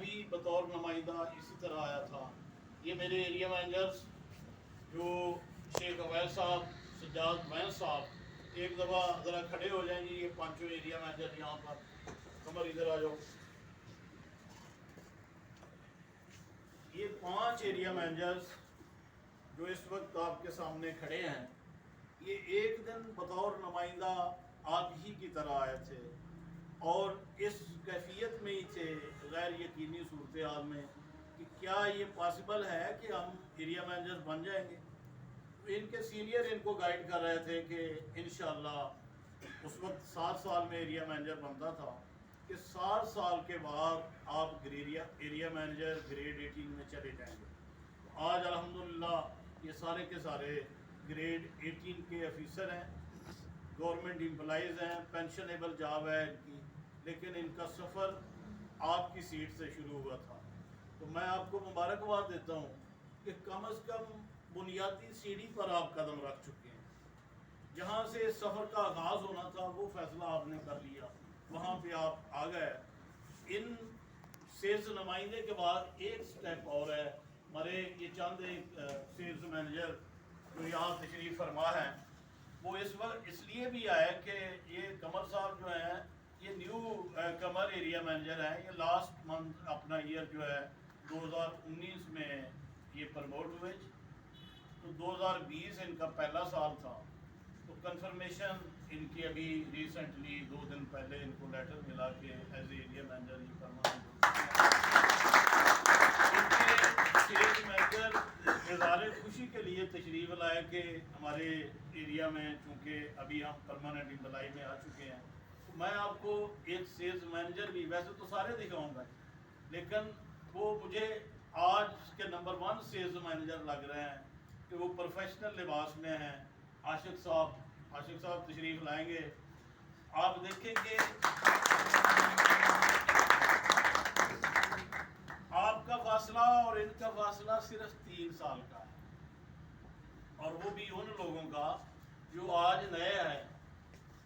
بھی بطور نمائندہ اسی طرح آیا تھا. یہ میرے ایریا مینیجرز جو شیخ اویس صاحب، سجاد وین صاحب، ایک دفعہ ذرا کھڑے ہو جائیں گے. یہ پانچوں ایریا مینیجر یہاں پر، کمر ادھر آ جاؤ. یہ 5 ایریا مینیجرز جو اس وقت آپ کے سامنے کھڑے ہیں، یہ ایک دن بطور نمائندہ آپ ہی کی طرح آئے تھے اور اس کیفیت میں ہی تھے، غیر یقینی صورتحال میں، کہ کیا یہ پاسبل ہے کہ ہم ایریا مینیجر بن جائیں گے. ان کے سینئر ان کو گائیڈ کر رہے تھے کہ انشاءاللہ اس وقت 7 سال میں ایریا مینیجر بنتا تھا کہ 7 سال کے بعد آپ ایریا مینیجر گریڈ 18 میں چلے جائیں گے. آج الحمدللہ یہ سارے کے سارے گریڈ 18 کے آفیسر ہیں، گورنمنٹ امپلائیز ہیں، پینشنیبل جاب ہے ان کی، لیکن ان کا سفر آپ کی سیٹ سے شروع ہوا تھا. تو میں آپ کو مبارکباد دیتا ہوں کہ کم از کم بنیادی سیڑھی پر آپ قدم رکھ چکے ہیں. جہاں سے سفر کا آغاز ہونا تھا وہ فیصلہ آپ نے کر لیا، وہاں پہ آپ آ گئے. ان سیلز نمائندے کے بعد ایک سٹیپ اور ہے. ہمارے یہ چند ایک سیلز مینیجر جو یہاں تشریف فرما ہیں، وہ اس وقت اس لیے بھی آئے کہ یہ قمر صاحب جو ہیں یہ نیو قمر ایریا مینیجر ہیں. یہ لاسٹ منتھ اپنا ایئر جو ہے 2019 میں یہ پرموٹ ہوئے، تو 2020 ان کا پہلا سال تھا. تو کنفرمیشن ان کی ابھی ریسنٹلی 2 دن پہلے ان کو لیٹر ملا کہ ایز اے ایریا مینیجر یہ پرماننٹ سیلز مینیجر اظہار خوشی کے لیے تشریف لائے کہ ہمارے ایریا میں چونکہ ابھی ہم پرماننٹ امپلائی میں آ چکے ہیں. تو میں آپ کو ایک سیلز مینیجر بھی، ویسے تو سارے دکھاؤں گا، لیکن وہ مجھے آج کے نمبر 1 سیلز مینیجر لگ رہے ہیں کہ وہ پروفیشنل لباس میں ہیں. عاشق صاحب تشریف لائیں گے. آپ دیکھیں گے آپ کا فاصلہ اور ان کا فاصلہ صرف 3 سال کا ہے، اور وہ بھی ان لوگوں کا جو آج نئے ہیں،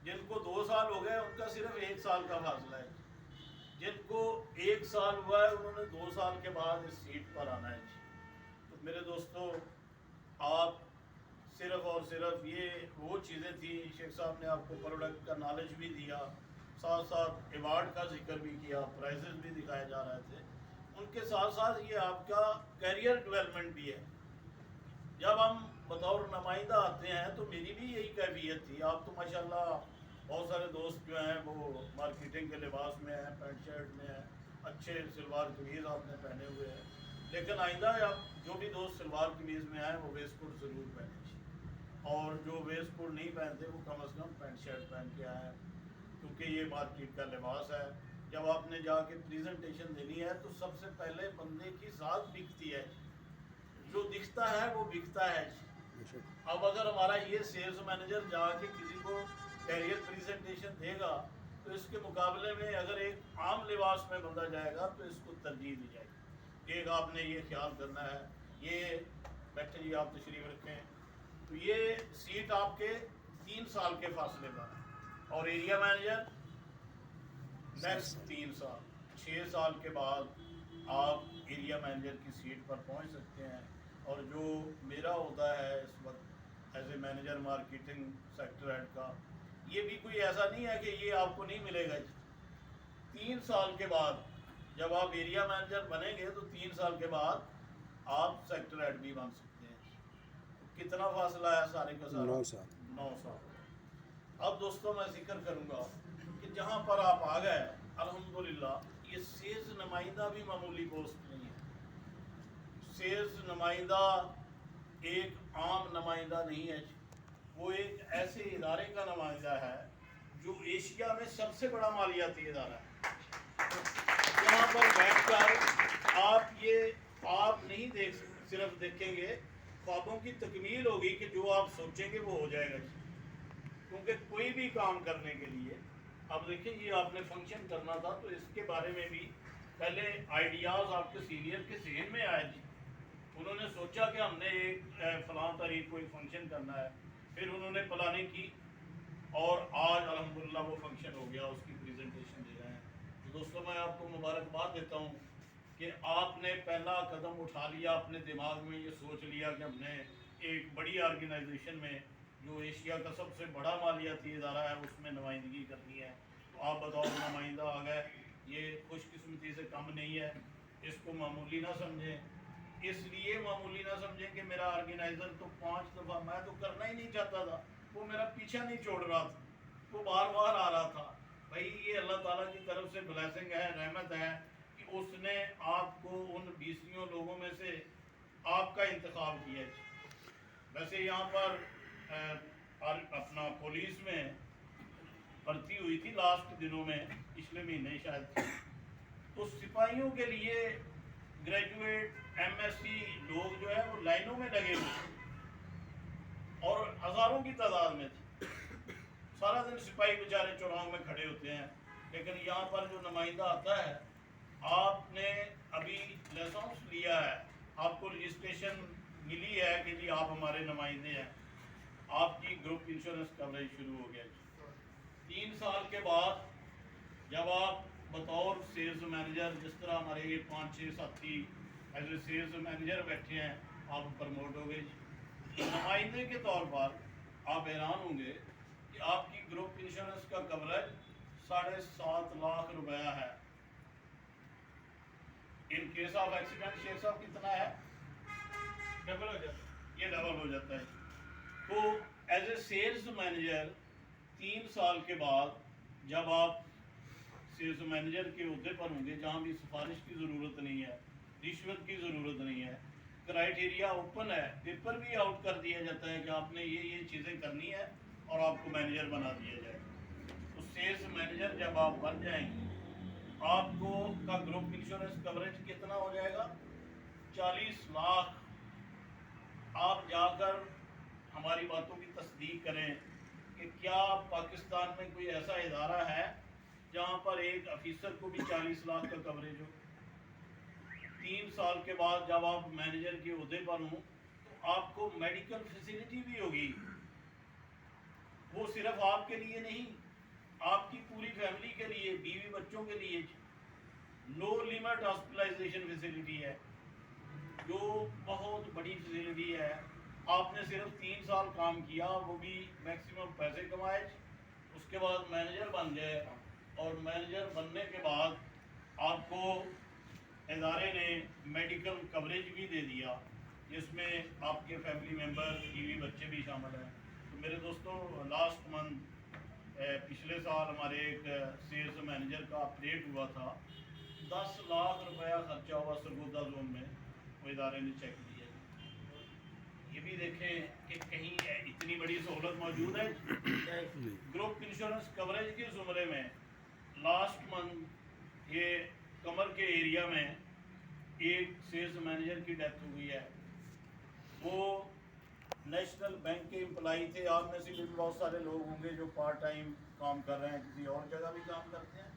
جن کو 2 سال ہو گئے ان کا صرف 1 سال کا فاصلہ ہے. جن کو 1 سال ہوا ہے انہوں نے 2 سال کے بعد اس سیٹ پر آنا ہے. تو میرے دوستو، آپ صرف اور صرف یہ وہ چیزیں تھیں. شیخ صاحب نے آپ کو پروڈکٹ کا نالج بھی دیا، ساتھ ساتھ ایوارڈ کا ذکر بھی کیا، پرائزز بھی دکھائے جا رہے تھے. ان کے ساتھ ساتھ یہ آپ کا کیریئر ڈیولپمنٹ بھی ہے. جب ہم بطور نمائندہ آتے ہیں تو میری بھی یہی کیفیت تھی. آپ تو ماشاءاللہ بہت سارے دوست جو ہیں وہ مارکیٹنگ کے لباس میں ہیں، پینٹ شرٹ میں ہیں، اچھے سلوار قمیض آپ نے پہنے ہوئے ہیں، لیکن آئندہ آپ جو بھی دوست سلوار قمیض میں آئیں وہ ویسٹ کوٹ ضرور پہنیں، اور جو ویسٹ کوٹ نہیں پہنتے وہ کم از کم پینٹ شرٹ پہن کے آئیں، کیونکہ یہ مارکیٹ کا لباس ہے. جب آپ نے جا کے پریزنٹیشن دینی ہے تو سب سے پہلے بندے کی ذات بکتی ہے، جو دکھتا ہے وہ بکتا ہے. اب اگر ہمارا یہ سیلز مینیجر جا کے کسی کو کیریئر پریزنٹیشن دے گا تو اس کے مقابلے میں اگر ایک عام لباس میں بندہ جائے گا تو اس کو ترجیح دی جائے گی. ایک آپ نے یہ خیال کرنا ہے. یہ بیٹھے جی، آپ تشریف رکھیں. تو یہ سیٹ آپ کے 3 سال کے فاصلے پر ہے، اور ایریا مینیجر نیکسٹ 3 سال، 6 سال کے بعد آپ ایریا مینیجر کی سیٹ پر پہنچ سکتے ہیں. اور جو میرا ہوتا ہے اس وقت as a manager marketing sector head کا، یہ بھی کوئی ایسا نہیں ہے کہ یہ آپ کو نہیں ملے گا. 3 سال کے بعد جب آپ ایریا مینیجر بنیں گے تو 3 سال کے بعد آپ سیکٹر ہیڈ بھی بن سکتے ہیں. کتنا فاصلہ ہے سارے کا سارا؟ 9 سال. اب دوستوں میں ذکر کروں گا کہ جہاں پر آپ آ گئے الحمدللہ، یہ سیلز نمائندہ بھی معمولی پوسٹ نہیں ہے. سیلز نمائندہ ایک عام نمائندہ نہیں ہے، وہ ایک ایسے ادارے کا نمائندہ ہے جو ایشیا میں سب سے بڑا مالیاتی ادارہ ہے. یہاں پر بیٹھ کر آپ نہیں دیکھ صرف دیکھیں گے، خوابوں کی تکمیل ہوگی کہ جو آپ سوچیں گے وہ ہو جائے گا. کیونکہ کوئی بھی کام کرنے کے لیے، اب دیکھیں یہ آپ نے فنکشن کرنا تھا تو اس کے بارے میں بھی پہلے آئیڈیاز آپ کے سینئر کے ذہن میں آئے تھے. انہوں نے سوچا کہ ہم نے ایک فلاں تاریخ کوئی فنکشن کرنا ہے، پھر انہوں نے پلاننگ کی اور آج الحمدللہ وہ فنکشن ہو گیا، اس کی پریزنٹیشن دے رہے ہیں. تو دوستوں میں آپ کو مبارکباد دیتا ہوں کہ آپ نے پہلا قدم اٹھا لیا، اپنے دماغ میں یہ سوچ لیا کہ ہم نے ایک بڑی آرگنائزیشن میں جو ایشیا کا سب سے بڑا مالیاتی ادارہ ہے اس میں نمائندگی کرنی ہے، تو آپ بطور نمائندہ آ گئے، یہ خوش قسمتی سے کم نہیں ہے، اس کو معمولی نہ سمجھیں، اس لیے معمولی نہ سمجھیں کہ میرا آرگنائزر تو 5 دفعہ، میں تو کرنا ہی نہیں چاہتا تھا، وہ میرا پیچھا نہیں چھوڑ رہا تھا، وہ بار بار آ رہا تھا۔ بھائی یہ اللہ تعالیٰ کی طرف سے بلیسنگ ہے، رحمت ہے کہ اس نے آپ کو ان 20 لوگوں میں سے آپ کا انتخاب کیا ہے۔ ویسے یہاں پر اپنا پولیس میں بھرتی ہوئی تھی لاسٹ دنوں میں، پچھلے مہینے شاید، تو سپاہیوں کے لیے گریجویٹ ایم ایس سی لوگ جو ہے وہ لائنوں میں لگے ہوئے اور ہزاروں کی تعداد میں تھے، سارا دن سپاہی بیچارے چوراہوں میں کھڑے ہوتے ہیں، لیکن یہاں پر جو نمائندہ آتا ہے، آپ نے ابھی لائسنس لیا ہے، آپ کو رجسٹریشن ملی ہے کہ جی آپ ہمارے نمائندے ہیں، آپ کی گروپ انشورنس کوریج شروع ہو گیا۔ 3 سال کے بعد جب آپ بطور سیلز مینیجر، جس طرح ہمارے یہ 5-6 ساتھی ایز اے سیلز مینیجر بیٹھے ہیں، آپ پرموٹ ہو گئے، نمائندے کے طور پر آپ حیران ہوں گے کہ آپ کی گروپ انشورنس کا کوریج 7.5 لاکھ روپیہ ہے۔ ان کیس آف ایکسیڈنٹ شیخ صاحب کتنا ہے؟ ڈبل ہو جاتا ہے، یہ ڈبل ہو جاتا ہے۔ تو ایز اے سیلز مینیجر 3 سال کے بعد جب آپ سیلز مینیجر کے عہدے پر ہوں گے، جہاں بھی سفارش کی ضرورت نہیں ہے، رشوت کی ضرورت نہیں ہے، کرائیٹیریا اوپن ہے، پیپر بھی آؤٹ کر دیا جاتا ہے کہ آپ نے یہ چیزیں کرنی ہے اور آپ کو مینیجر بنا دیا جائے گا۔ تو سیلز مینیجر جب آپ بن جائیں گے، آپ کو کا گروپ انشورنس کوریج کتنا ہو جائے گا؟ 40 لاکھ۔ آپ جا کر ہماری باتوں کی تصدیق کریں کہ کیا پاکستان میں کوئی ایسا ادارہ ہے جہاں پر ایک افیسر کو بھی 40 لاکھ کا کوریج ہو؟ 3 سال کے بعد جب آپ مینیجر کے عہدے پر ہوں تو آپ کو میڈیکل فیسلٹی بھی ہوگی، وہ صرف آپ کے لیے نہیں، آپ کی پوری فیملی کے لیے، بیوی بچوں کے لیے۔ نو لیمٹ ہاسپٹلائزیشن فیسلٹی ہے، جو بہت بڑی فیسلٹی ہے۔ آپ نے صرف 3 سال کام کیا، وہ بھی میکسیمم پیسے کمائے، اس کے بعد مینیجر بن گئے، اور مینیجر بننے کے بعد آپ کو ادارے نے میڈیکل کوریج بھی دے دیا، جس میں آپ کے فیملی ممبر، بیوی بچے بھی شامل ہیں۔ تو میرے دوستوں، لاسٹ منتھ پچھلے سال ہمارے ایک سیلز مینیجر کا اپڈیٹ ہوا تھا، 10 لاکھ روپیہ خرچہ ہوا سرگودا زون میں، وہ ادارے نے چیک دیا۔ یہ بھی دیکھیں کہ کہیں اتنی بڑی سہولت موجود ہے۔ گروپ انشورنس کوریج کے زمرے میں لاسٹ منتھ یہ کمر کے ایریا میں ایک سیلز مینیجر کی ڈیتھ ہو گئی ہے، وہ نیشنل بینک کے امپلائی تھے۔ آپ میں سے بھی بہت سارے لوگ ہوں گے جو پارٹ ٹائم کام کر رہے ہیں، کسی اور جگہ بھی کام کرتے ہیں،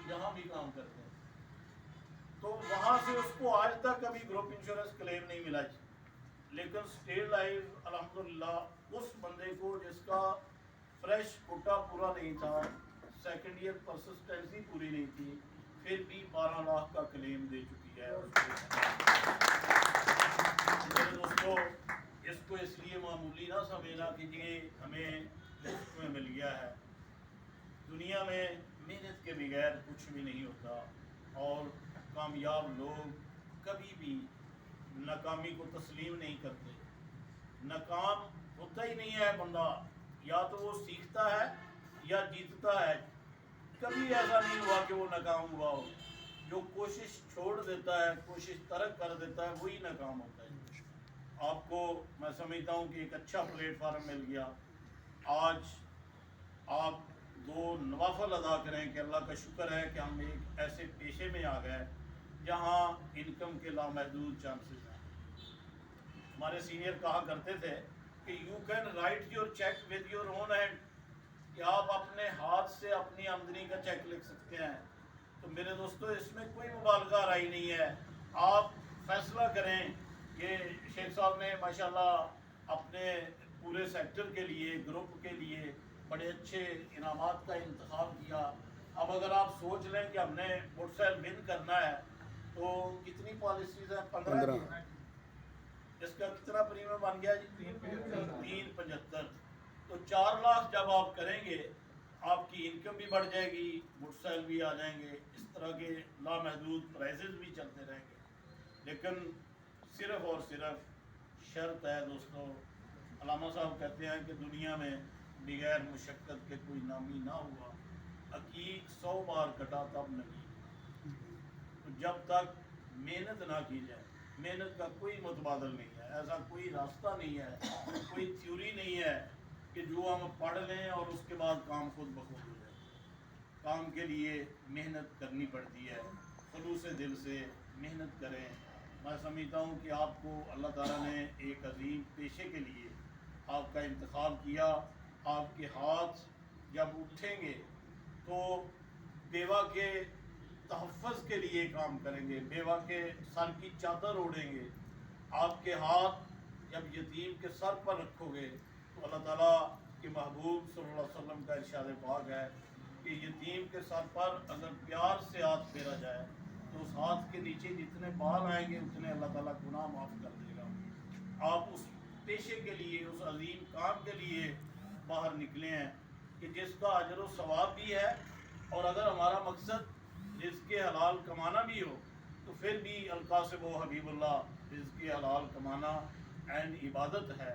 یہاں بھی کام کرتے ہیں، تو وہاں سے اس کو آج تک ابھی گروپ انشورنس کلیم نہیں ملا، لیکن اسٹے لائیو الحمدللہ اس بندے کو جس کا فریش کوٹا پورا نہیں تھا، سیکنڈ ایئر پرسسٹنسی پوری نہیں تھی، پھر بھی 12 لاکھ کا کلیم دے چکی ہے۔ میرے دوستو، اس کو اس لیے معمولی نہ سمجھنا کہ یہ ہمیں مفت میں مل گیا ہے۔ دنیا میں محنت کے بغیر کچھ بھی نہیں ہوتا، اور کامیاب لوگ کبھی بھی ناکامی کو تسلیم نہیں کرتے۔ ناکام ہوتا ہی نہیں ہے بندہ، یا تو وہ سیکھتا ہے یا جیتتا ہے، کبھی ایسا نہیں ہوا کہ وہ ناکام ہوا ہو۔ جو کوشش چھوڑ دیتا ہے، کوشش ترک کر دیتا ہے، وہی ناکام ہوتا ہے۔ آپ کو میں سمجھتا ہوں کہ ایک اچھا پلیٹ فارم مل گیا، آج آپ 2 نوافل ادا کریں کہ اللہ کا شکر ہے کہ ہم ایک ایسے پیشے میں آ گئے جہاں انکم کے لامحدود چانسز ہیں۔ ہمارے سینئر کہا کرتے تھے کہ you can write your check with your own hand, کہ آپ اپنے ہاتھ سے اپنی آمدنی کا چیک لکھ سکتے ہیں۔ تو میرے دوستو، اس میں کوئی مبالغہ رائی نہیں ہے، آپ فیصلہ کریں کہ شیخ صاحب نے ماشاءاللہ اپنے پورے سیکٹر کے لیے، گروپ کے لیے بڑے اچھے انعامات کا انتخاب کیا۔ اب اگر آپ سوچ لیں کہ ہم نے موٹر سائیکل ون کرنا ہے، تو کتنی پالیسیز ہیں؟ 15 کی۔ اس کا کتنا پریمیم بن گیا جی؟ 375۔ تو 4 لاکھ جب آپ کریں گے آپ کی انکم بھی بڑھ جائے گی، موٹر سائیکل بھی آ جائیں گے، اس طرح کے لامحدود پرائزز بھی چلتے رہیں گے۔ لیکن صرف اور صرف شرط ہے دوستو، علامہ صاحب کہتے ہیں کہ دنیا میں بغیر مشقت کے کوئی نامی نہ ہوا، عقیق 100 بار کٹا تب نہیں۔ تو جب تک محنت نہ کی جائے، محنت کا کوئی متبادل نہیں ہے، ایسا کوئی راستہ نہیں ہے، کوئی تھیوری نہیں ہے کہ جو ہم پڑھ لیں اور اس کے بعد کام خود بخود ہو جائے۔ کام کے لیے محنت کرنی پڑتی ہے، خلوص دل سے محنت کریں۔ میں سمجھتا ہوں کہ آپ کو اللہ تعالیٰ نے ایک عظیم پیشے کے لیے آپ کا انتخاب کیا۔ آپ کے ہاتھ جب اٹھیں گے تو بیوہ کے تحفظ کے لیے کام کریں گے، بیوہ کے سر کی چادر اوڑھیں گے۔ آپ کے ہاتھ جب یتیم کے سر پر رکھو گے تو اللہ تعالیٰ کے محبوب صلی اللہ علیہ وسلم کا ارشاد پاک ہے کہ یتیم کے سر پر اگر پیار سے ہاتھ پھیرا جائے تو اس ہاتھ کے نیچے جتنے بال آئیں گے اتنے اللہ تعالیٰ گناہ معاف کر دے گا۔ آپ اس پیشے کے لیے، اس عظیم کام کے لیے باہر نکلے ہیں کہ جس کا اجر و ثواب بھی ہے، اور اگر ہمارا مقصد رزق حلال کمانا بھی ہو تو پھر بھی القاسم و حبیب اللہ رزق حلال کمانا عین عبادت ہے۔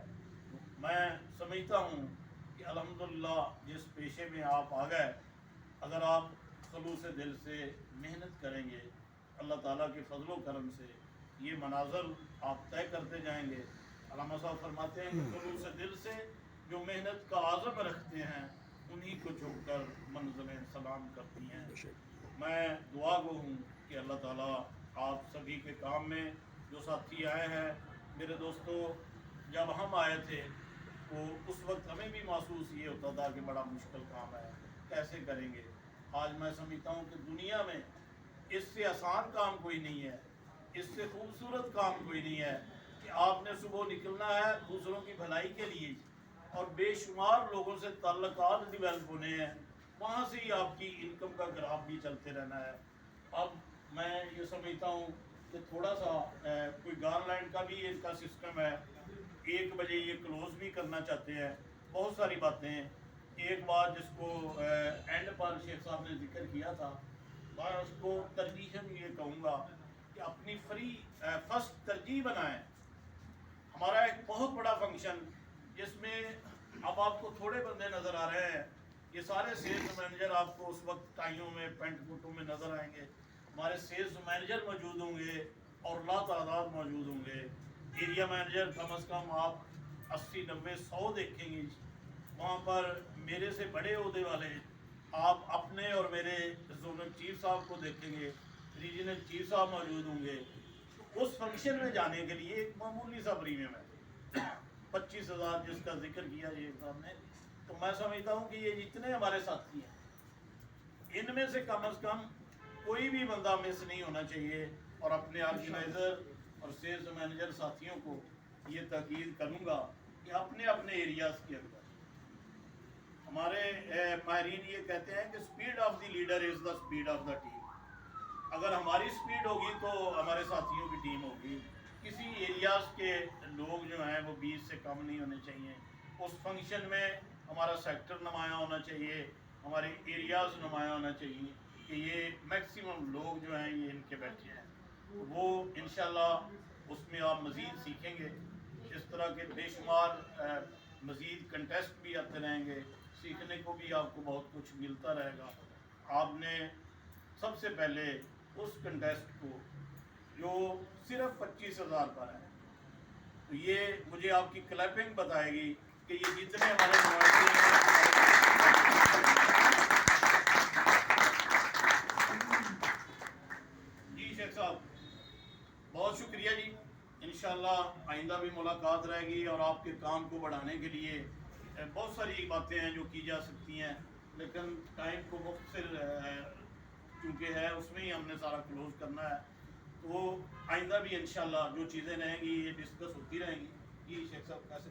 میں سمجھتا ہوں کہ الحمدللہ جس پیشے میں آپ آ گئے، اگر آپ خلوص دل سے محنت کریں گے اللہ تعالیٰ کے فضل و کرم سے یہ مناظر آپ طے کرتے جائیں گے۔ علامہ صاحب فرماتے ہیں کہ خلوص دل سے جو محنت کا عزم رکھتے ہیں انہی کو جھک کر منزلیں سلام کرتی ہیں۔ میں دعا گو ہوں کہ اللہ تعالیٰ آپ سبھی کے کام میں، جو ساتھی آئے ہیں میرے دوستو، جب ہم آئے تھے تو اس وقت ہمیں بھی محسوس یہ ہوتا تھا کہ بڑا مشکل کام ہے، کیسے کریں گے۔ آج میں سمجھتا ہوں کہ دنیا میں اس سے آسان کام کوئی نہیں ہے، اس سے خوبصورت کام کوئی نہیں ہے کہ آپ نے صبح نکلنا ہے دوسروں کی بھلائی کے لیے، اور بے شمار لوگوں سے تعلقات ڈیولپ ہونے ہیں، وہاں سے ہی آپ کی انکم کا گراف بھی چلتے رہنا ہے۔ اب میں یہ سمجھتا ہوں کہ تھوڑا سا کوئی گارلینڈ لینڈ کا بھی اس کا سسٹم ہے، 1 بجے یہ کلوز بھی کرنا چاہتے ہیں، بہت ساری باتیں ہیں۔ ایک بات جس کو اینڈ پر شیخ صاحب نے ذکر کیا تھا، میں اس کو ترجیحاً یہ کہوں گا کہ اپنی فرسٹ ترجیح بنائیں۔ ہمارا ایک بہت بڑا فنکشن جس میں اب آپ کو تھوڑے بندے نظر آ رہے ہیں، یہ سارے سیلز مینیجر آپ کو اس وقت ٹائیوں میں پینٹ کوٹوں میں نظر آئیں گے، ہمارے سیلز مینیجر موجود ہوں گے اور لاتعداد موجود ہوں گے، ایریا مینیجر کم از کم آپ 80 90 100 دیکھیں گے۔ وہاں پر میرے سے بڑے عہدے والے آپ اپنے اور میرے زونل چیف صاحب کو دیکھیں گے، ریجنل چیف صاحب موجود ہوں گے۔ تو اس فنکشن میں جانے کے لیے ایک معمولی سا پریمیم ہے 25,000 جس کا ذکر کیا یہ صاحب نے۔ تو میں سمجھتا ہوں کہ یہ جتنے ہمارے ساتھی ہیں ان میں سے کم از کم کوئی بھی بندہ مس نہیں ہونا چاہیے، اور اپنے آرگنائزر اور سیلز مینیجر ساتھیوں کو یہ تاکید کروں گا کہ اپنے اپنے ایریاز کے اندر، ہمارے ماہرین یہ کہتے ہیں کہ speed of the leader is the speed of the team. اگر ہماری اسپیڈ ہوگی تو ہمارے ساتھیوں کی ٹیم ہوگی۔ کسی ایریاز کے لوگ جو ہیں وہ 20 سے کم نہیں ہونے چاہیے۔ اس فنکشن میں ہمارا سیکٹر نمایاں ہونا چاہیے، ہمارے ایریاز نمایاں ہونا چاہیے کہ یہ میکسیمم لوگ جو ہیں یہ ان کے بیٹھے ہیں۔ وہ انشاءاللہ اس میں آپ مزید سیکھیں گے، اس طرح کے بے شمار مزید کنٹیسٹ بھی آتے رہیں گے، سیکھنے کو بھی آپ کو بہت کچھ ملتا رہے گا۔ آپ نے سب سے پہلے اس کنٹیسٹ کو جو صرف 25,000 پر ہے، تو یہ مجھے آپ کی کلیپنگ بتائے گی کہ یہ جتنے ہمارے نمائندے جی شیخ صاحب بہت شکریہ جی۔ انشاءاللہ آئندہ بھی ملاقات رہے گی، اور آپ کے کام کو بڑھانے کے لیے بہت ساری باتیں ہیں جو کی جا سکتی ہیں، لیکن ٹائم کو مختصر چونکہ ہے اس میں ہی ہم نے سارا کلوز کرنا ہے۔ تو آئندہ بھی انشاءاللہ جو چیزیں رہیں گی یہ ڈسکس ہوتی رہیں گی۔ جی شیخ صاحب کیسے